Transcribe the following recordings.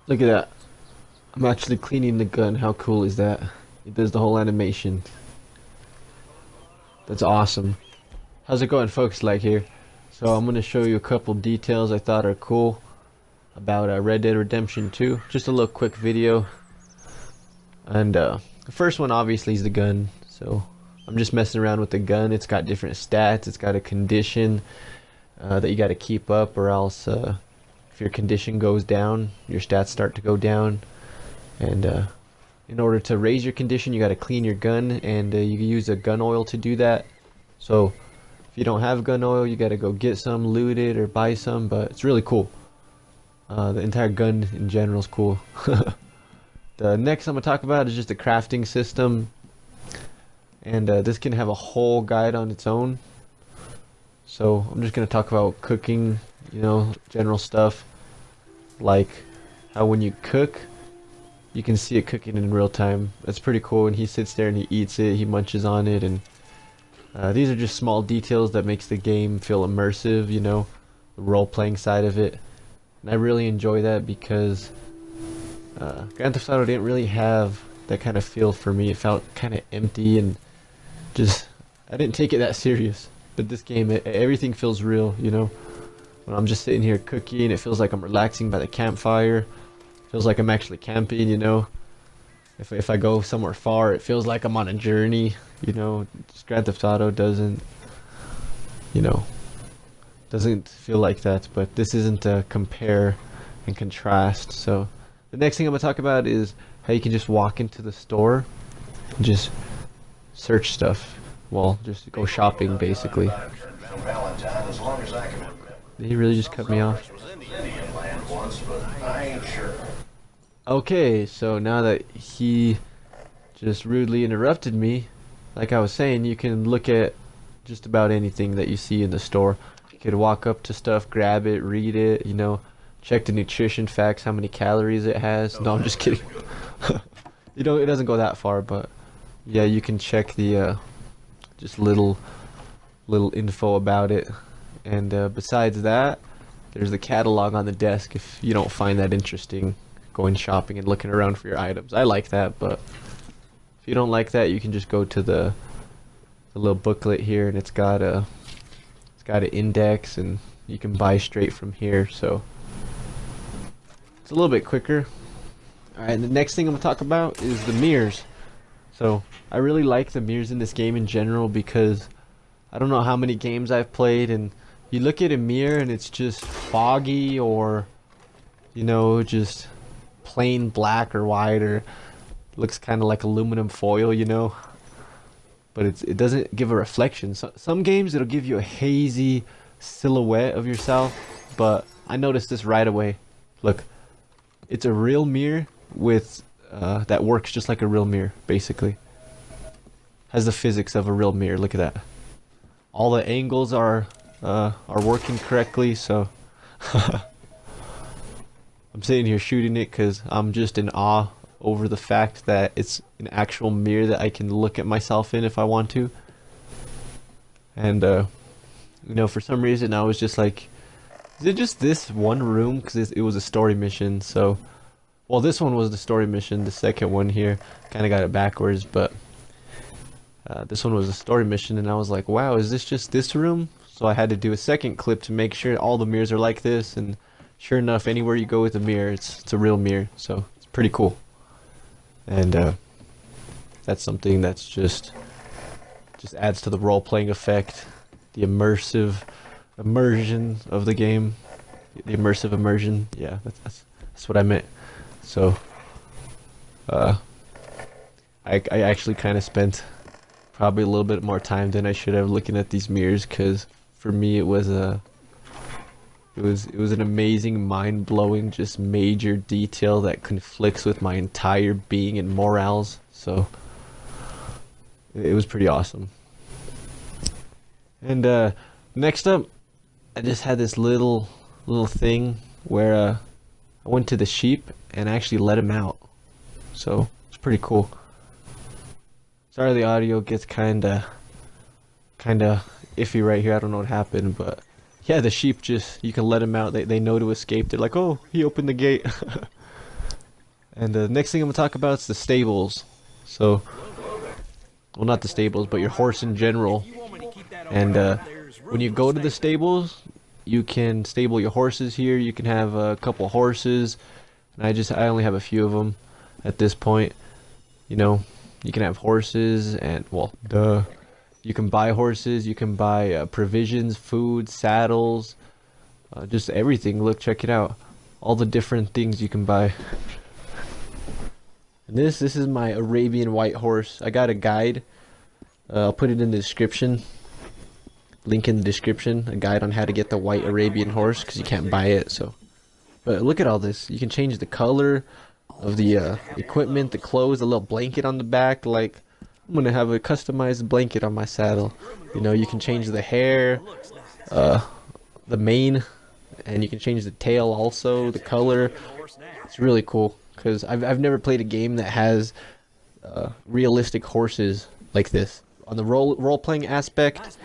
Look at that. I'm actually cleaning the gun. How cool is that? It does the whole animation. That's awesome. How's it going, folks? Like here. So I'm gonna show you a couple details I thought are cool about Red Dead Redemption 2. Just a little quick video. And the first one obviously is the gun. So I'm just messing around with the gun. It's got different stats. It's got a condition that you got to keep up, or else if your condition goes down, your stats start to go down. And in order to raise your condition, you got to clean your gun, and you use a gun oil to do that. So if you don't have gun oil, you got to go get some, loot it, or buy some. But it's really cool. The entire gun in general is cool. The next I'm gonna talk about is just the crafting system, and this can have a whole guide on its own. So I'm just gonna talk about cooking, general stuff, like how when you cook, you can see it cooking in real time. That's pretty cool. And he sits there and he eats it, he munches on it, and these are just small details that makes the game feel immersive, the role-playing side of it. And I really enjoy that because Grand Theft Auto didn't really have that kind of feel for me. It felt kind of empty and just, I didn't take it that serious. But this game, everything feels real, When I'm just sitting here cooking, it feels like I'm relaxing by the campfire. It feels like I'm actually camping, If I go somewhere far, it feels like I'm on a journey, Just Grand Theft Auto doesn't feel like that. But this isn't a compare and contrast. So the next thing I'm gonna talk about is how you can just walk into the store and just search stuff. Well, just go shopping basically. Did he really just cut me off? Okay, so now that he just rudely interrupted me, like I was saying, you can look at just about anything that you see in the store. You could walk up to stuff, grab it, read it, check the nutrition facts, how many calories it has. No, I'm just kidding. It doesn't go that far, but yeah, you can check the just little info about it. And besides that, there's the catalog on the desk if you don't find that interesting, going shopping and looking around for your items. I like that, but if you don't like that, you can just go to the little booklet here, and it's got an index, and you can buy straight from here. So it's a little bit quicker. Alright, the next thing I'm going to talk about is the mirrors. So I really like the mirrors in this game in general because I don't know how many games I've played and you look at a mirror and it's just foggy, or just plain black or white, or looks kind of like aluminum foil, but it doesn't give a reflection. So some games it'll give you a hazy silhouette of yourself, but I noticed this right away. Look, it's a real mirror with that works just like a real mirror, basically. Has the physics of a real mirror. Look at that. All the angles are working correctly, so I'm sitting here shooting it because I'm just in awe over the fact that it's an actual mirror that I can look at myself in if I want to. And for some reason I was just like, is it just this one room? Because it was a story mission. So, well, this one was the story mission. The second one here kind of got it backwards, but this one was a story mission, and I was like, wow, is this just this room? So I had to do a second clip to make sure all the mirrors are like this, and sure enough, anywhere you go with a mirror, it's a real mirror. So it's pretty cool. And that's something that's just adds to the role-playing effect, the immersion of the game, the immersive immersion. Yeah, that's what I meant. So I actually kind of spent probably a little bit more time than I should have looking at these mirrors, because for me it was an amazing, mind-blowing, just major detail that conflicts with my entire being and morals. So it was pretty awesome. And next up, I just had this little thing where I went to the sheep and I actually let him out. So it's pretty cool. Sorry the audio gets kinda iffy right here. I don't know what happened, but yeah, the sheep, just you can let them out. They know to escape. They're like, oh, he opened the gate. And the next thing I'm gonna talk about is the stables. So, well, not the stables, but your horse in general. And when you go to the stables, you can stable your horses here. You can have a couple horses, and I only have a few of them at this point. You know, you can have horses, and well, you can buy horses. You can buy provisions, food, saddles, just everything. Look, check it out, all the different things you can buy. And this is my Arabian white horse. I got a guide. I'll put it in the description. Link in the description. A guide on how to get the white Arabian horse, because you can't buy it. So, but look at all this. You can change the color of the equipment, the clothes, a little blanket on the back. Like, I'm gonna have a customized blanket on my saddle. You know, you can change the hair, the mane, and you can change the tail also, the color. It's really cool. Because I've never played a game that has realistic horses like this. On the role playing aspect,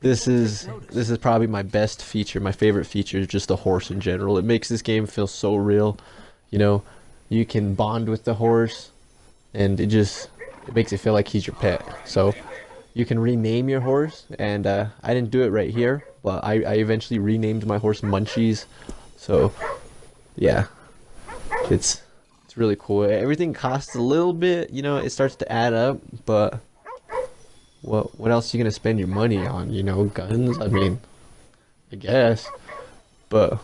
this is probably my best feature. My favorite feature is just the horse in general. It makes this game feel so real. You know, you can bond with the horse, and it makes it feel like he's your pet. So you can rename your horse, and I didn't do it right here, but I eventually renamed my horse Munchies. So yeah. It's really cool. Everything costs a little bit, you know, it starts to add up, but what else are you gonna spend your money on? You know, guns? I mean, I guess. But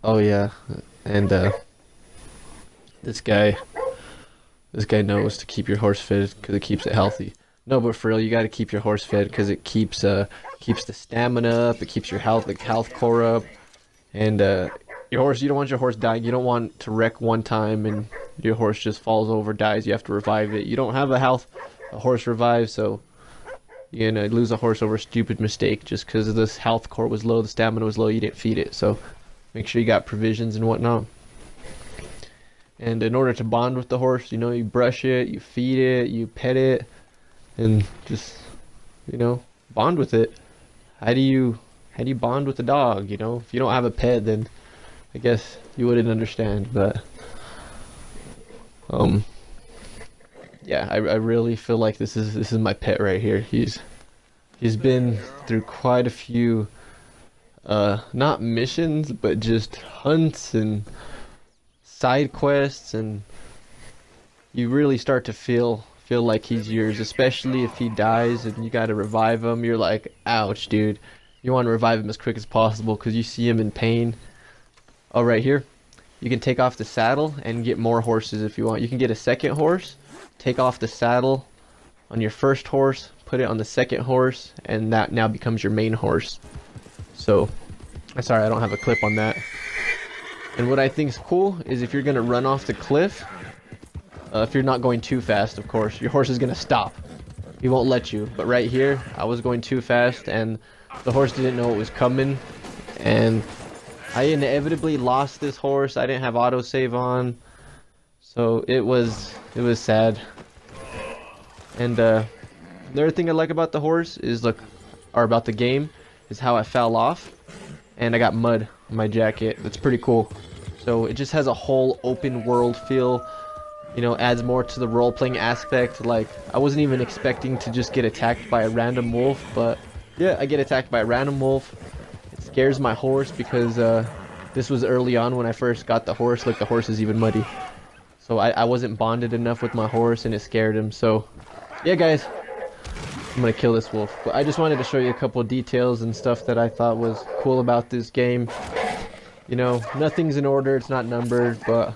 oh yeah, and this guy knows to keep your horse fed because it keeps it healthy. No, but for real, you got to keep your horse fed because it keeps the stamina up, it keeps your health core up. And your horse, you don't want your horse dying. You don't want to wreck one time and your horse just falls over, dies. You have to revive it. You don't have a horse revive, so you're gonna lose a horse over a stupid mistake just because this health core was low, the stamina was low, you didn't feed it. So make sure you got provisions and whatnot. And in order to bond with the horse, you know, you brush it, you feed it, you pet it, and just, you know, bond with it. How do you bond with a dog? You know, if you don't have a pet, then I guess you wouldn't understand. But yeah, I really feel like this is my pet right here. He's been through quite a few not missions, but just hunts and side quests, and you really start to feel like he's yours, especially if he dies and you got to revive him. You're like, ouch, dude. You want to revive him as quick as possible because you see him in pain. Oh, right here, you can take off the saddle and get more horses if you want. You can get a second horse, take off the saddle on your first horse, put it on the second horse, and that now becomes your main horse. So, sorry, I don't have a clip on that. And what I think is cool is if you're going to run off the cliff, if you're not going too fast, of course, your horse is going to stop. He won't let you. But right here, I was going too fast, and the horse didn't know it was coming, and I inevitably lost this horse. I didn't have autosave on, so it was sad. And the other thing I like about the horse is about the game, is how I fell off, and I got mud on my jacket. That's pretty cool. So it just has a whole open world feel. You know, adds more to the role-playing aspect. Like, I wasn't even expecting to just get attacked by a random wolf, but yeah, I get attacked by a random wolf. It scares my horse because this was early on when I first got the horse. Like, the horse is even muddy. So I wasn't bonded enough with my horse, and it scared him. So, yeah, guys, I'm gonna kill this wolf. But I just wanted to show you a couple of details and stuff that I thought was cool about this game. You know, nothing's in order, it's not numbered, but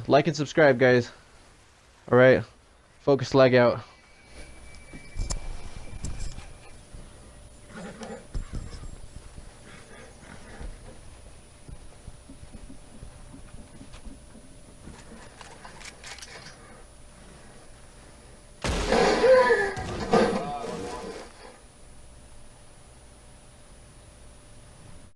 like and subscribe, guys. Alright, FocusedLag out.